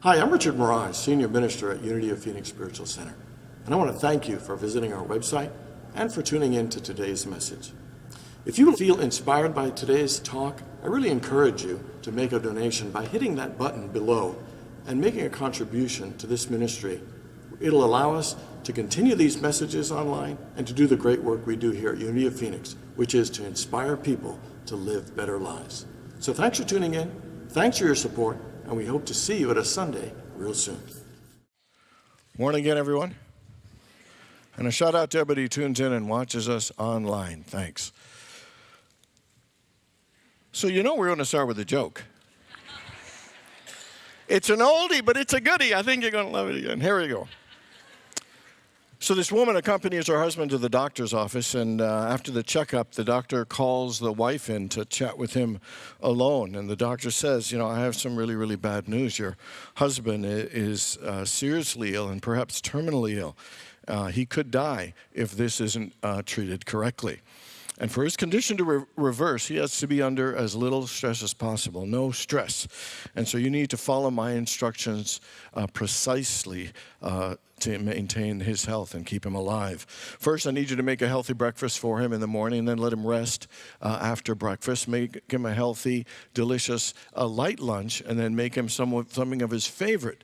Hi, I'm Richard Maraj, Senior Minister at Unity of Phoenix Spiritual Center, and I want to thank you for visiting our website and for tuning in to today's message. If you feel inspired by today's talk, I really encourage you to make a donation by hitting that button below and making a contribution to this ministry. It'll allow us to continue these messages online and to do the great work we do here at Unity of Phoenix, which is to inspire people to live better lives. So thanks for tuning in, thanks for your support, and we hope to see you at a Sunday real soon. Morning again, everyone. And a shout out to everybody who tunes in and watches us online. Thanks. So we're going to start with a joke. It's an oldie, but it's a goodie. I think you're going to love it again. Here we go. So this woman accompanies her husband to the doctor's office, and after the checkup, the doctor calls the wife in to chat with him alone. And the doctor says, I have some really, really bad news. Your husband is seriously ill and perhaps terminally ill. He could die if this isn't treated correctly. And for his condition to reverse, he has to be under as little stress as possible, no stress. And so you need to follow my instructions precisely to maintain his health and keep him alive. First, I need you to make a healthy breakfast for him in the morning, and then let him rest after breakfast. Make him a healthy, delicious, light lunch, and then make him something of his favorite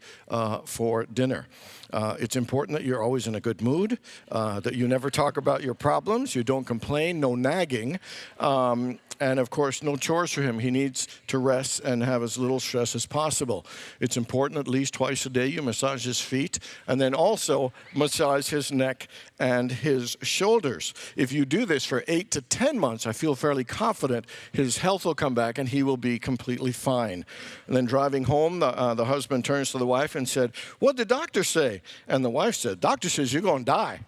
for dinner. It's important that you're always in a good mood, that you never talk about your problems, you don't complain, no nagging, and of course, no chores for him. He needs to rest and have as little stress as possible. It's important at least twice a day you massage his feet, and then also massage his neck and his shoulders. If you do this for 8 to 10 months, I feel fairly confident his health will come back and he will be completely fine. And then driving home, the husband turns to the wife and said, "What did the doctor say?" And the wife said, "Doctor says you're going to die."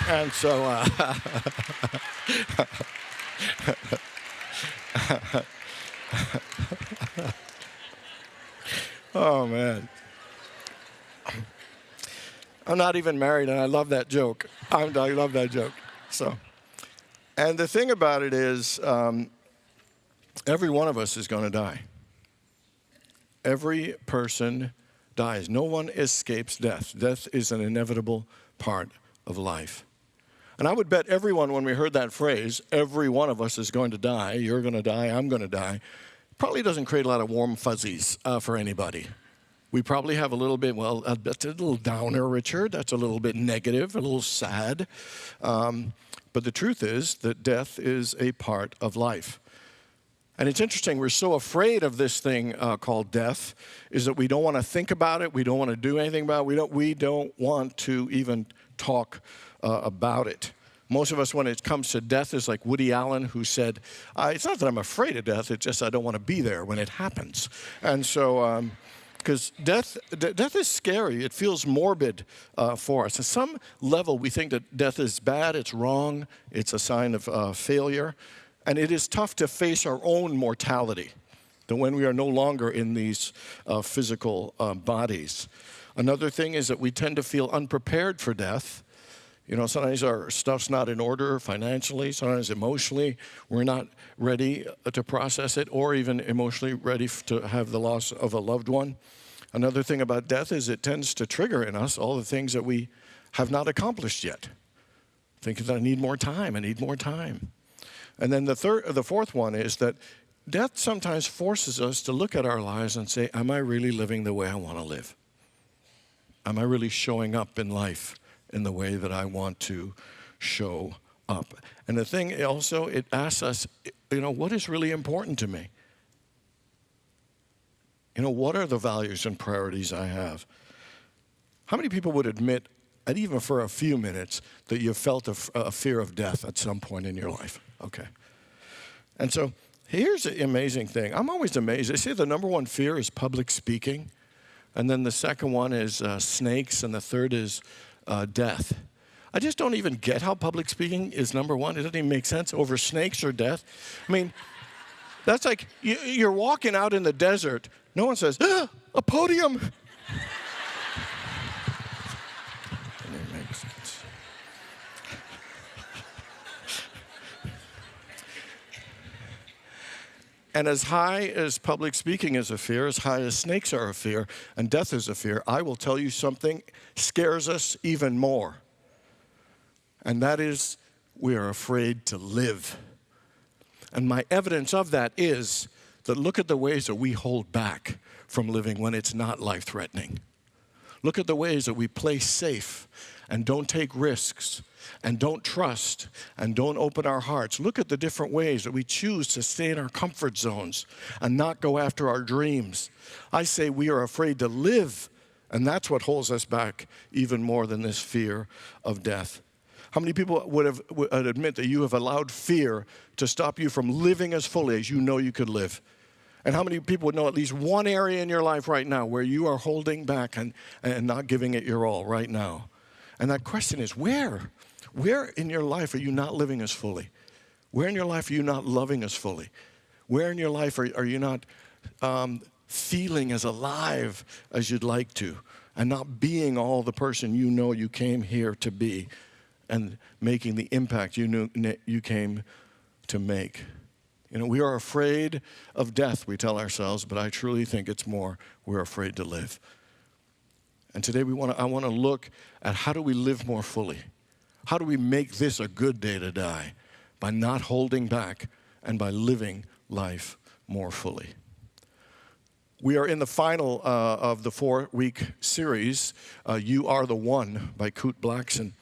And so, oh man. I'm not even married, and I love that joke. I love that joke. So, and the thing about it is, every one of us is going to die. Every person dies. No one escapes death. Death is an inevitable part of life. And I would bet everyone, when we heard that phrase, every one of us is going to die, you're going to die, I'm going to die, probably doesn't create a lot of warm fuzzies for anybody. We probably have a little bit, that's a little downer, Richard. That's a little bit negative, a little sad. But the truth is that death is a part of life. And it's interesting, we're so afraid of this thing called death, is that we don't want to think about it, we don't want to do anything about it, we don't want to even talk about it. Most of us, when it comes to death, is like Woody Allen, who said, it's not that I'm afraid of death, it's just I don't want to be there when it happens. And so, because death is scary. It feels morbid for us. At some level, we think that death is bad, it's wrong, it's a sign of failure. And it is tough to face our own mortality, that when we are no longer in these physical bodies. Another thing is that we tend to feel unprepared for death. Sometimes our stuff's not in order financially, sometimes emotionally. We're not ready to process it or even emotionally ready to have the loss of a loved one. Another thing about death is it tends to trigger in us all the things that we have not accomplished yet. Thinking that I need more time. And then the fourth one is that death sometimes forces us to look at our lives and say, am I really living the way I want to live? Am I really showing up in life in the way that I want to show up? And the thing also, it asks us, what is really important to me? What are the values and priorities I have? How many people would admit, and even for a few minutes, that you felt a fear of death at some point in your life? Okay. And so here's the amazing thing. I'm always amazed. They say the number one fear is public speaking. And then the second one is snakes. And the third is death. I just don't even get how public speaking is number one. It doesn't even make sense over snakes or death. I mean, that's like you're walking out in the desert. No one says, a podium. It makes sense. And as high as public speaking is a fear, as high as snakes are a fear, and death is a fear, I will tell you something scares us even more. And that is, we are afraid to live. And my evidence of that is that look at the ways that we hold back from living when it's not life-threatening. Look at the ways that we play safe and don't take risks and don't trust and don't open our hearts. Look at the different ways that we choose to stay in our comfort zones and not go after our dreams. I say we are afraid to live, and that's what holds us back even more than this fear of death. How many people would admit that you have allowed fear to stop you from living as fully as you know you could live? And how many people would know at least one area in your life right now where you are holding back and not giving it your all right now? And that question is, where? Where in your life are you not living as fully? Where in your life are you not loving as fully? Where in your life are you not feeling as alive as you'd like to and not being all the person you know you came here to be and making the impact you knew you came to make? You know, we are afraid of death, we tell ourselves, but I truly think it's more we're afraid to live. And today I want to look at how do we live more fully? How do we make this a good day to die? By not holding back and by living life more fully. We are in the final of the 4-week series, You Are the One by Kurt Blackson.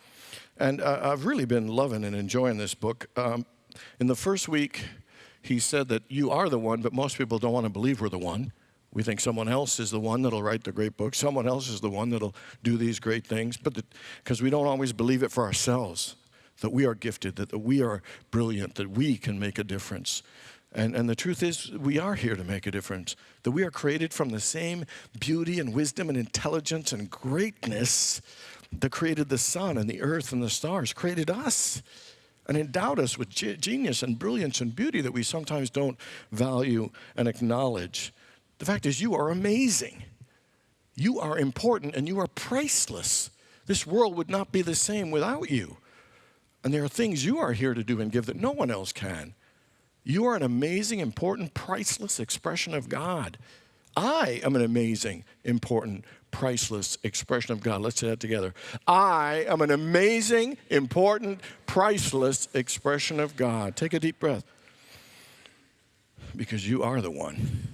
And I've really been loving and enjoying this book. In the first week, he said that you are the one, but most people don't want to believe we're the one. We think someone else is the one that'll write the great book. Someone else is the one that'll do these great things. But because we don't always believe it for ourselves, that we are gifted, that we are brilliant, that we can make a difference. And the truth is, we are here to make a difference. That we are created from the same beauty and wisdom and intelligence and greatness that created the sun and the earth and the stars, created us and endowed us with genius and brilliance and beauty that we sometimes don't value and acknowledge. The fact is, you are amazing. You are important and you are priceless. This world would not be the same without you. And there are things you are here to do and give that no one else can. You are an amazing, important, priceless expression of God. I am an amazing, important, priceless expression of God. Let's say that together. I am an amazing, important, priceless expression of God. Take a deep breath. Because you are the one.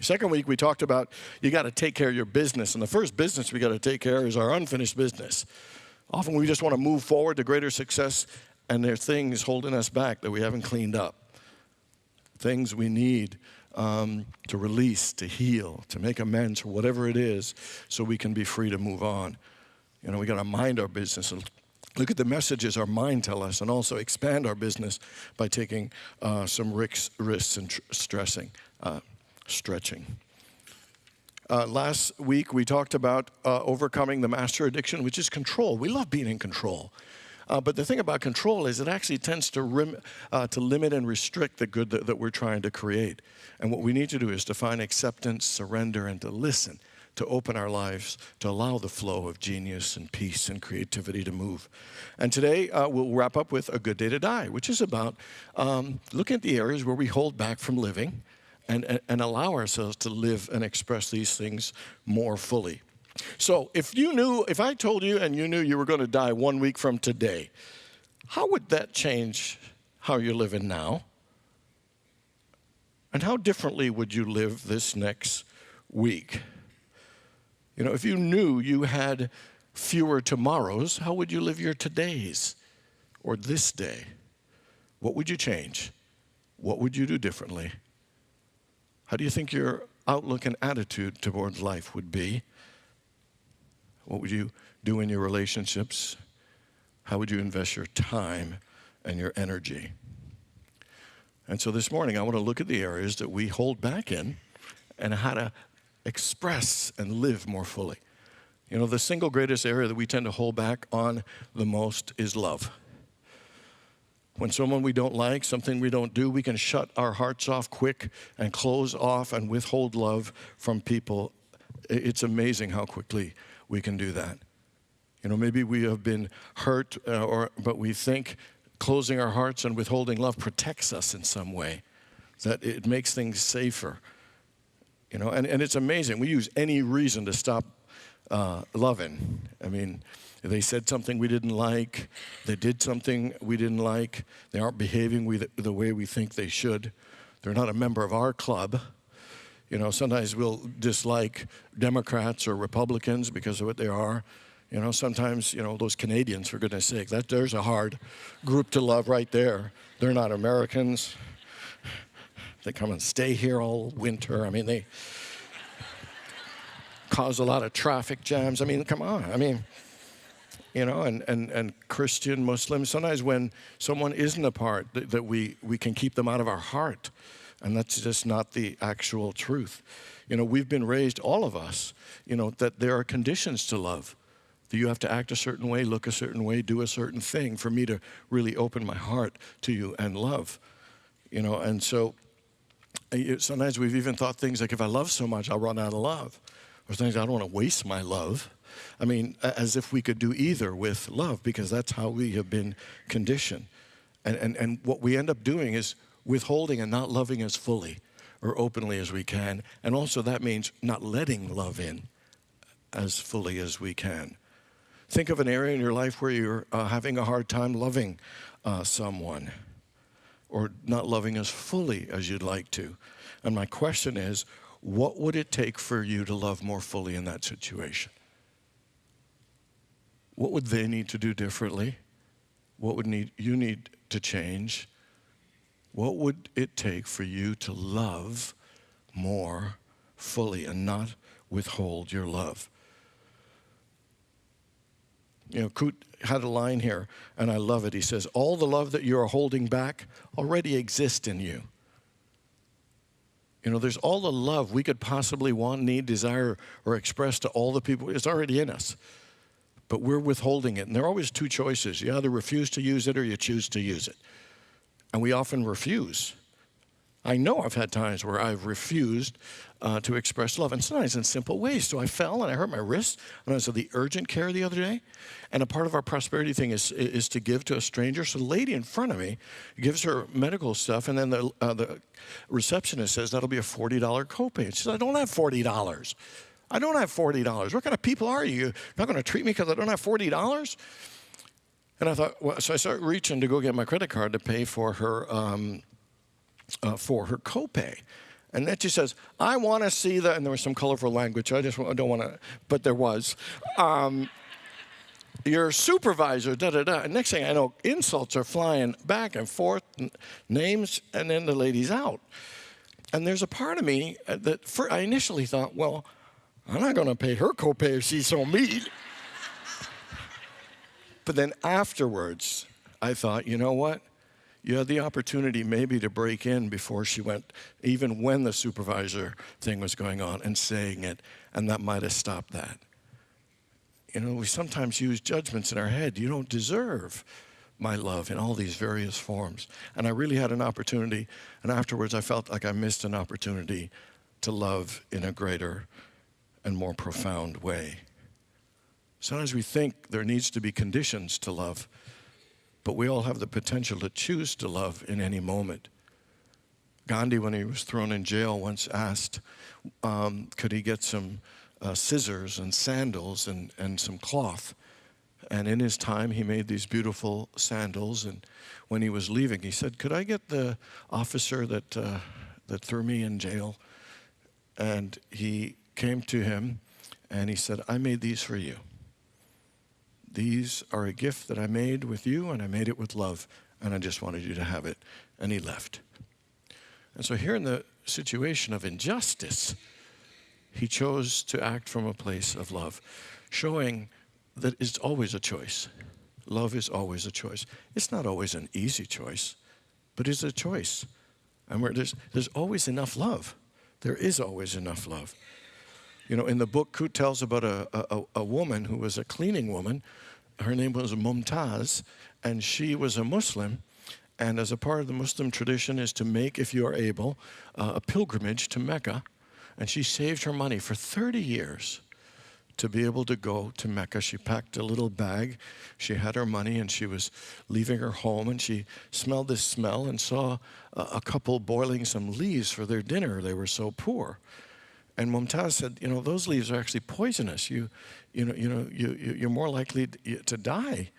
Second week, we talked about you got to take care of your business. And the first business we got to take care of is our unfinished business. Often we just want to move forward to greater success, and there are things holding us back that we haven't cleaned up. Things we need to release, to heal, to make amends for whatever it is so we can be free to move on. You know, we got to mind our business and look at the messages our mind tell us and also expand our business by taking some risks and stretching. Last week we talked about overcoming the master addiction, which is control. We love being in control. But the thing about control is it actually tends to limit and restrict the good that we're trying to create. And what we need to do is to find acceptance, surrender, and to listen, to open our lives, to allow the flow of genius and peace and creativity to move. And today we'll wrap up with A Good Day to Die, which is about looking at the areas where we hold back from living and allow ourselves to live and express these things more fully. So if I told you and you knew you were going to die 1 week from today, how would that change how you're living now? And how differently would you live this next week? You know, if you knew you had fewer tomorrows, how would you live your todays or this day? What would you change? What would you do differently? How do you think your outlook and attitude towards life would be? What would you do in your relationships? How would you invest your time and your energy? And so this morning, I want to look at the areas that we hold back in and how to express and live more fully. You know, the single greatest area that we tend to hold back on the most is love. When someone we don't like, something we don't do, we can shut our hearts off quick and close off and withhold love from people. It's amazing how quickly we can do that. You know, maybe we have been hurt, but we think closing our hearts and withholding love protects us in some way. that it makes things safer. You know, and it's amazing. We use any reason to stop loving. I mean, they said something we didn't like. They did something we didn't like. They aren't behaving the way we think they should. They're not a member of our club. You know, sometimes we'll dislike Democrats or Republicans because of what they are. You know, sometimes, you know, those Canadians, for goodness sake, there's a hard group to love right there. They're not Americans. They come and stay here all winter. I mean, they cause a lot of traffic jams. I mean, come on. I mean, you know, and Christian, Muslims, sometimes when someone isn't a part, that we can keep them out of our heart. And that's just not the actual truth. You know, we've been raised, all of us, you know, that there are conditions to love. That you have to act a certain way, look a certain way, do a certain thing for me to really open my heart to you and love. You know, and so sometimes we've even thought things like, if I love so much, I'll run out of love. Or things, I don't want to waste my love. I mean, as if we could do either with love, because that's how we have been conditioned. And what we end up doing is withholding and not loving as fully or openly as we can. And also that means not letting love in as fully as we can. Think of an area in your life where you're having a hard time loving someone, or not loving as fully as you'd like to. And my question is, what would it take for you to love more fully in that situation? What would they need to do differently? What would you need to change? What would it take for you to love more fully and not withhold your love? You know, Kut had a line here, and I love it. He says, all the love that you are holding back already exists in you. You know, there's all the love we could possibly want, need, desire, or express to all the people. It's already in us. But we're withholding it. And there are always two choices. You either refuse to use it or you choose to use it. And we often refuse. I know I've had times where I've refused to express love, and sometimes in simple ways. So I fell and I hurt my wrist when I was at the urgent care the other day. And a part of our prosperity thing is to give to a stranger. So the lady in front of me gives her medical stuff, and then the receptionist says that'll be a $40 copay. And she says, I don't have $40. I don't have $40. What kind of people are you? You're not going to treat me because I don't have $40? And I thought, well, so I started reaching to go get my credit card to pay for her copay. And then she says, I want to see the, and there was some colorful language. I don't want to, but there was. Your supervisor, da-da-da. And next thing I know, insults are flying back and forth, names, and then the lady's out. And there's a part of me that I initially thought, well, I'm not going to pay her copay if she's so mean. But then afterwards, I thought, you know what? You had the opportunity maybe to break in before she went, even when the supervisor thing was going on, and saying it, and that might have stopped that. You know, we sometimes use judgments in our head. You don't deserve my love in all these various forms. And I really had an opportunity, and afterwards I felt like I missed an opportunity to love in a greater and more profound way. Sometimes we think there needs to be conditions to love, but we all have the potential to choose to love in any moment. Gandhi, when he was thrown in jail, once asked, could he get some scissors and sandals and some cloth? And in his time, he made these beautiful sandals. And when he was leaving, he said, could I get the officer that threw me in jail? And he came to him and he said, I made these for you. These are a gift that I made with you, and I made it with love, and I just wanted you to have it. And he left. And so here in the situation of injustice, he chose to act from a place of love, showing that it's always a choice. Love is always a choice. It's not always an easy choice, but it's a choice. And where there's always enough love. There is always enough love. You know, in the book, Kut tells about a woman who was a cleaning woman. Her name was Mumtaz, and she was a Muslim. And as a part of the Muslim tradition is to make, if you are able, a pilgrimage to Mecca. And she saved her money for 30 years to be able to go to Mecca. She packed a little bag. She had her money, and she was leaving her home, and she smelled this smell and saw a couple boiling some leaves for their dinner. They were so poor. And Mumtaz said, those leaves are actually poisonous. You're more likely to die.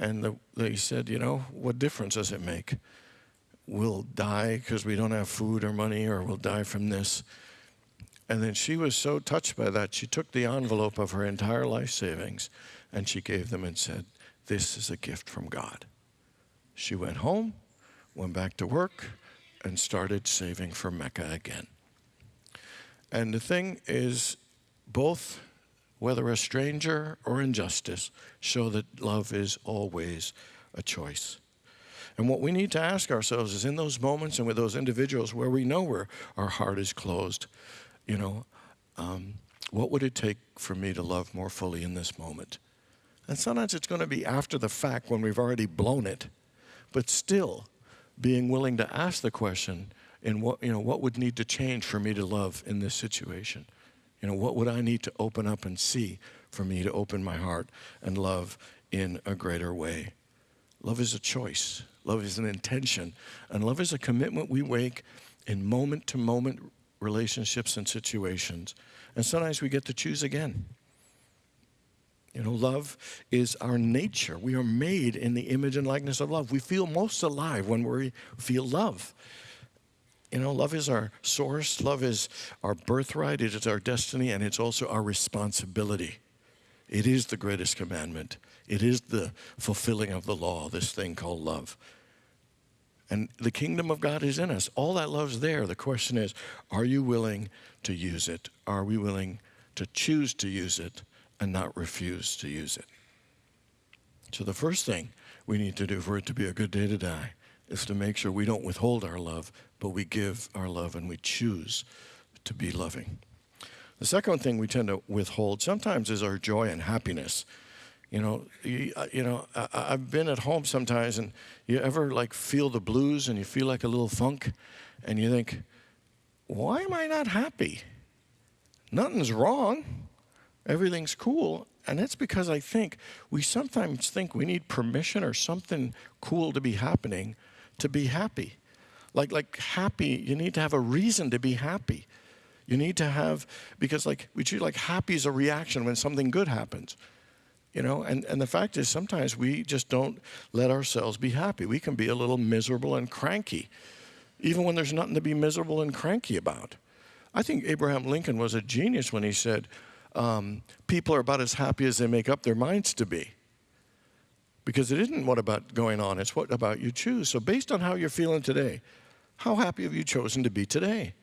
And they said, what difference does it make? We'll die because we don't have food or money, or we'll die from this. And then she was so touched by that, she took the envelope of her entire life savings and she gave them and said, this is a gift from God. She went home, went back to work, and started saving for Mecca again. And the thing is, both, whether a stranger or injustice, show that love is always a choice. And what we need to ask ourselves is, in those moments and with those individuals where we know where our heart is closed, what would it take for me to love more fully in this moment? And sometimes it's going to be after the fact when we've already blown it, but still being willing to ask the question, what would need to change for me to love in this situation? What would I need to open up and see for me to open my heart and love in a greater way? Love is a choice. Love is an intention. And love is a commitment we make in moment-to-moment relationships and situations. And sometimes we get to choose again. Love is our nature. We are made in the image and likeness of love. We feel most alive when we feel love. Love is our source. Love is our birthright. It is our destiny, and it's also our responsibility. It is the greatest commandment. It is the fulfilling of the law, this thing called love. And the kingdom of God is in us. All that love's there. The question is, are you willing to use it? Are we willing to choose to use it and not refuse to use it? So the first thing we need to do for it to be a good day to die is to make sure we don't withhold our love, but we give our love and we choose to be loving. The second thing we tend to withhold sometimes is our joy and happiness. I've been at home sometimes, and you ever feel the blues and you feel like a little funk, and you think, why am I not happy? Nothing's wrong. Everything's cool. And that's because I think we sometimes think we need permission or something cool to be happening to be happy. Like happy, you need to have a reason to be happy. You need to have, because we treat happy as a reaction when something good happens. And the fact is, sometimes we just don't let ourselves be happy. We can be a little miserable and cranky, even when there's nothing to be miserable and cranky about. I think Abraham Lincoln was a genius when he said, people are about as happy as they make up their minds to be. Because it isn't what about going on, it's what about you choose. So based on how you're feeling today, how happy have you chosen to be today?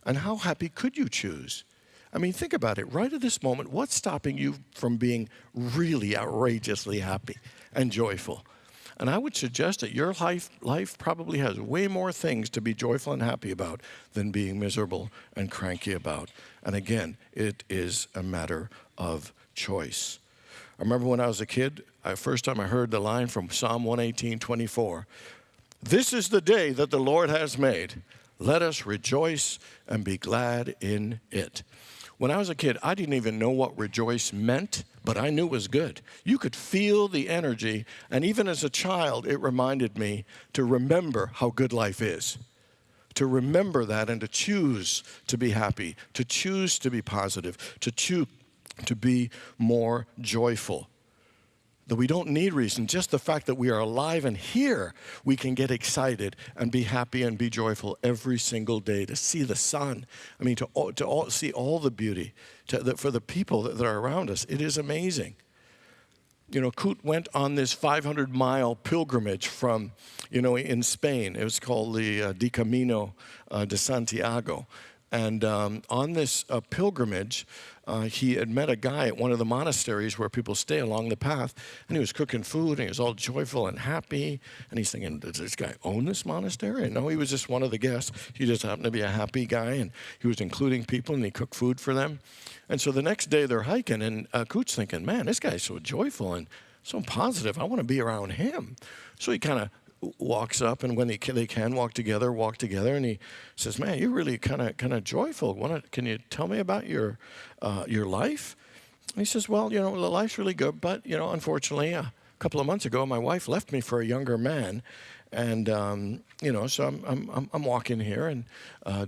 And how happy could you choose? I mean, think about it. Right at this moment, what's stopping you from being really outrageously happy and joyful? And I would suggest that your life probably has way more things to be joyful and happy about than being miserable and cranky about. And again, it is a matter of choice. I remember when I was a kid, first time I heard the line from Psalm 118:24. This is the day that the Lord has made. Let us rejoice and be glad in it. When I was a kid, I didn't even know what rejoice meant, but I knew it was good. You could feel the energy, and even as a child, it reminded me to remember how good life is. To remember that and to choose to be happy, to choose to be positive, to choose to be more joyful. That we don't need reason, just the fact that we are alive and here, we can get excited and be happy and be joyful every single day, to see the sun. I mean, to see all the beauty, for the people that are around us. It is amazing. Kut went on this 500-mile pilgrimage from, in Spain. It was called the Di Camino de Santiago. And on this pilgrimage, he had met a guy at one of the monasteries where people stay along the path, and he was cooking food, and he was all joyful and happy. And he's thinking, does this guy own this monastery? And no, he was just one of the guests. He just happened to be a happy guy, and he was including people, and he cooked food for them. And so the next day they're hiking, and Kut's thinking, man, this guy's so joyful and so positive. I want to be around him. So he kind of walks up, and when they can walk together, and he says, man, you're really kind of joyful. Can you tell me about your life? He says, well, life's really good, but, unfortunately, a couple of months ago, my wife left me for a younger man. And, so I'm walking here and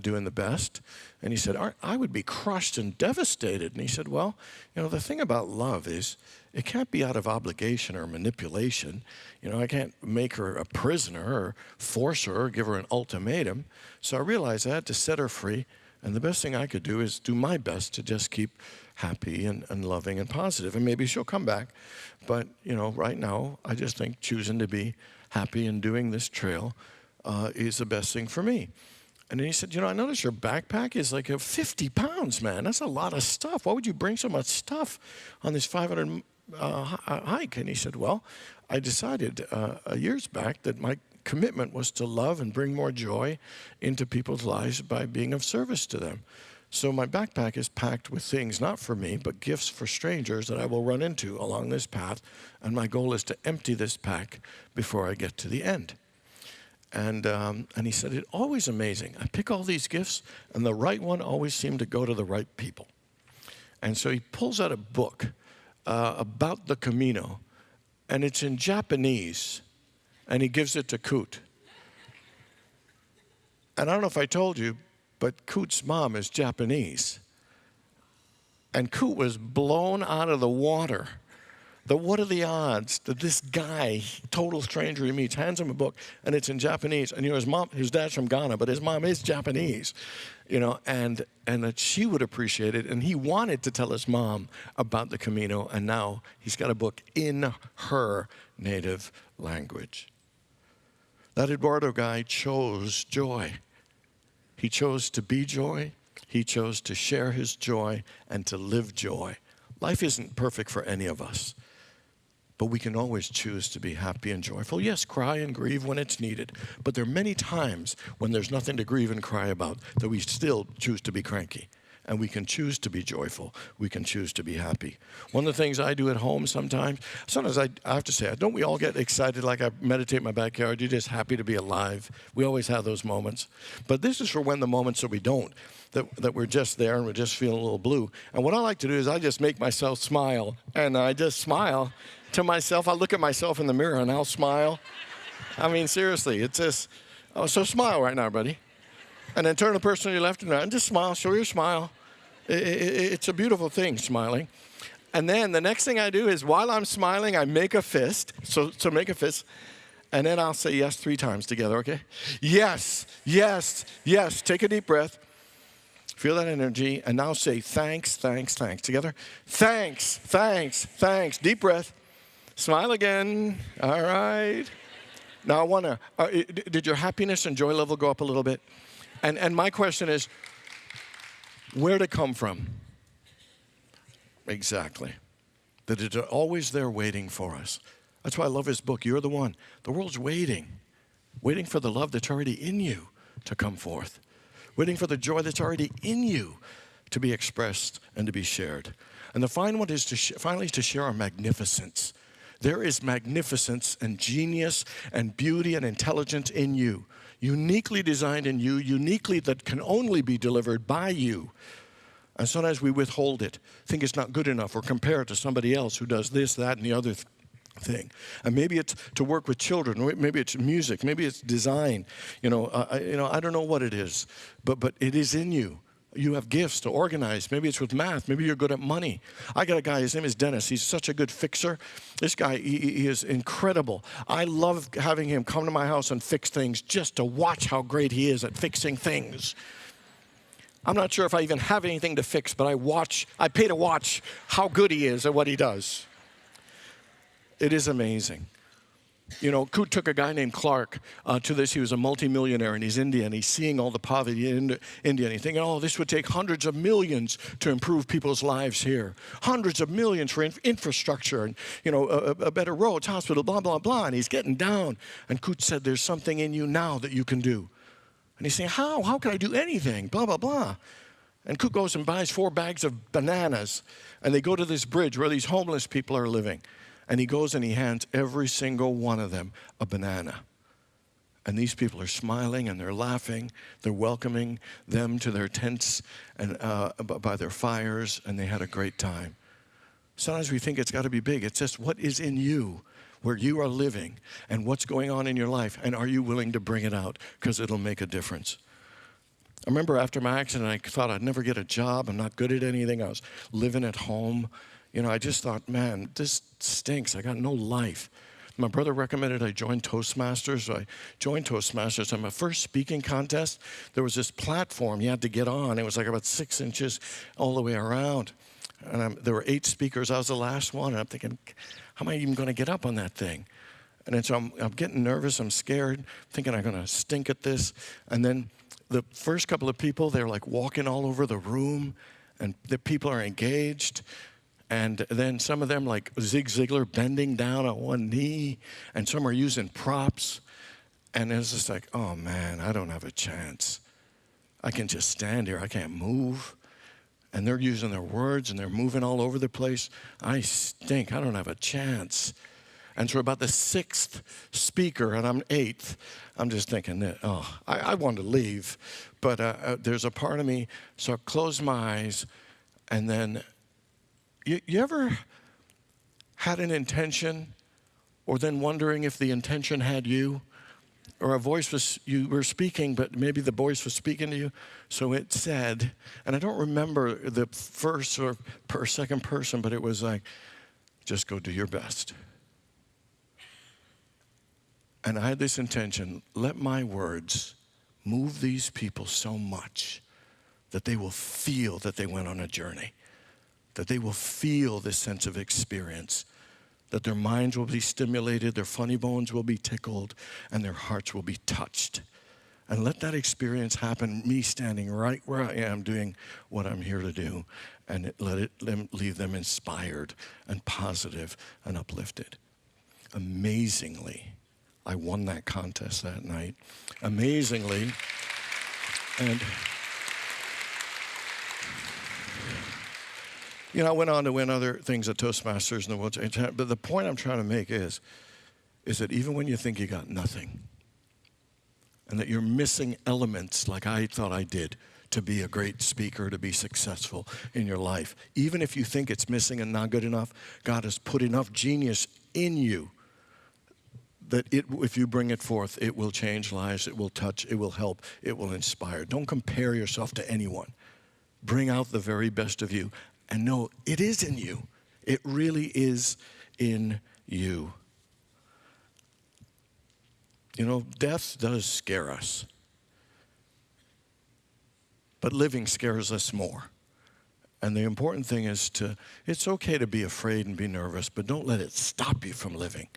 doing the best. And he said, I would be crushed and devastated. And he said, well, the thing about love is it can't be out of obligation or manipulation. I can't make her a prisoner or force her or give her an ultimatum. So I realized I had to set her free. And the best thing I could do is do my best to just keep happy and loving and positive. And maybe she'll come back. But, right now, I just think choosing to be happy and doing this trail is the best thing for me. And then he said, I noticed your backpack is like 50 pounds, man. That's a lot of stuff. Why would you bring so much stuff on this 500 hike? And he said, well, I decided years back that my commitment was to love and bring more joy into people's lives by being of service to them. So my backpack is packed with things not for me, but gifts for strangers that I will run into along this path. And my goal is to empty this pack before I get to the end. And he said, it's always amazing. I pick all these gifts, and the right one always seemed to go to the right people. And so he pulls out a book about the Camino, and it's in Japanese, and he gives it to Coot. And I don't know if I told you, but Coot's mom is Japanese. And Coot was blown out of the water. What are the odds that this guy, total stranger he meets, hands him a book, and it's in Japanese. And his dad's from Ghana, but his mom is Japanese, and that she would appreciate it. And he wanted to tell his mom about the Camino, and now he's got a book in her native language. That Eduardo guy chose joy. He chose to be joy. He chose to share his joy and to live joy. Life isn't perfect for any of us, but we can always choose to be happy and joyful. Yes, cry and grieve when it's needed, but there are many times when there's nothing to grieve and cry about that we still choose to be cranky. And we can choose to be joyful. We can choose to be happy. One of the things I do at home sometimes I have to say, don't we all get excited like I meditate in my backyard? You're just happy to be alive. We always have those moments. But this is for when the moments that we don't, that we're just there and we're just feeling a little blue. And what I like to do is I just make myself smile. And I just smile to myself. I look at myself in the mirror and I'll smile. I mean, seriously, it's just, so smile right now, buddy. And then turn to the person to your left and just smile, show your smile. It's a beautiful thing, smiling. And then the next thing I do is while I'm smiling, I make a fist. So make a fist. And then I'll say yes 3 times together, okay? Yes, yes, yes. Take a deep breath. Feel that energy. And now say thanks, thanks, thanks. Together. Thanks, thanks, thanks. Deep breath. Smile again. All right. Now I want to, did your happiness and joy level go up a little bit? And my question is, where'd it come from? Exactly. That it's always there waiting for us. That's why I love his book, You're the One. The world's waiting for the love that's already in you to come forth, waiting for the joy that's already in you to be expressed and to be shared. And the final one is finally to share our magnificence. There is magnificence and genius and beauty and intelligence in you. Uniquely designed in you, uniquely that can only be delivered by you. And sometimes we withhold it, think it's not good enough, or compare it to somebody else who does this, that, and the other thing. And maybe it's to work with children, or maybe it's music, maybe it's design. I don't know what it is, but it is in you. You have gifts to organize. Maybe it's with math. Maybe you're good at money. I got a guy, his name is Dennis. He's such a good fixer. This guy, he is incredible. I love having him come to my house and fix things just to watch how great he is at fixing things. I'm not sure if I even have anything to fix, but I pay to watch how good he is at what he does. It is amazing. Coot took a guy named Clark to this. He was a multimillionaire, and he's Indian. He's seeing all the poverty in India, and he's thinking, this would take hundreds of millions to improve people's lives here. Hundreds of millions for infrastructure and, a better roads, hospital, blah, blah, blah. And he's getting down. And Coot said, there's something in you now that you can do. And he's saying, how? How can I do anything? Blah, blah, blah. And Coot goes and buys 4 bags of bananas, and they go to this bridge where these homeless people are living. And he goes and he hands every single one of them a banana. And these people are smiling and they're laughing. They're welcoming them to their tents and by their fires, and they had a great time. Sometimes we think it's got to be big. It's just what is in you, where you are living, and what's going on in your life, and are you willing to bring it out? Because it'll make a difference. I remember after my accident, I thought I'd never get a job. I'm not good at anything. I was living at home. I just thought, man, this stinks. I got no life. My brother recommended I join Toastmasters, so I joined Toastmasters. On my first speaking contest, there was this platform you had to get on. It was like about 6 inches all the way around. And there were 8 speakers. I was the last one. And I'm thinking, how am I even going to get up on that thing? And then so I'm getting nervous. I'm scared, thinking I'm going to stink at this. And then the first couple of people, they're like walking all over the room, and the people are engaged. And then some of them, like Zig Ziglar, bending down on one knee, and some are using props. And it's just like, oh man, I don't have a chance. I can just stand here. I can't move. And they're using their words, and they're moving all over the place. I stink. I don't have a chance. And so about the 6th speaker, and I'm 8th, I'm just thinking that, I want to leave. But there's a part of me, so I close my eyes, and then, you ever had an intention, or then wondering if the intention had you? Or a voice was, you were speaking, but maybe the voice was speaking to you. So it said, and I don't remember the first or second person, but it was like, just go do your best. And I had this intention, let my words move these people so much that they will feel that they went on a journey, that they will feel this sense of experience, that their minds will be stimulated, their funny bones will be tickled, and their hearts will be touched. And let that experience happen, me standing right where I am doing what I'm here to do, and leave them inspired and positive and uplifted. Amazingly, I won that contest that night. Amazingly. And I went on to win other things at Toastmasters and the World. But the point I'm trying to make is that even when you think you got nothing, and that you're missing elements like I thought I did to be a great speaker, to be successful in your life, even if you think it's missing and not good enough, God has put enough genius in you that if you bring it forth, it will change lives, it will touch, it will help, it will inspire. Don't compare yourself to anyone. Bring out the very best of you. And know it is in you. It really is in you. Death does scare us. But living scares us more. And the important thing is it's okay to be afraid and be nervous, but don't let it stop you from living.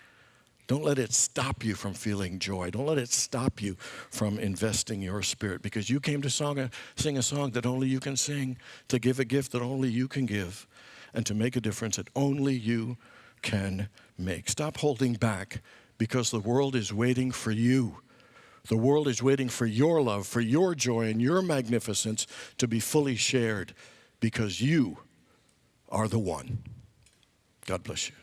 Don't let it stop you from feeling joy. Don't let it stop you from investing your spirit, because you came to sing a song that only you can sing, to give a gift that only you can give, and to make a difference that only you can make. Stop holding back, because the world is waiting for you. The world is waiting for your love, for your joy, and your magnificence to be fully shared, because you are the one. God bless you.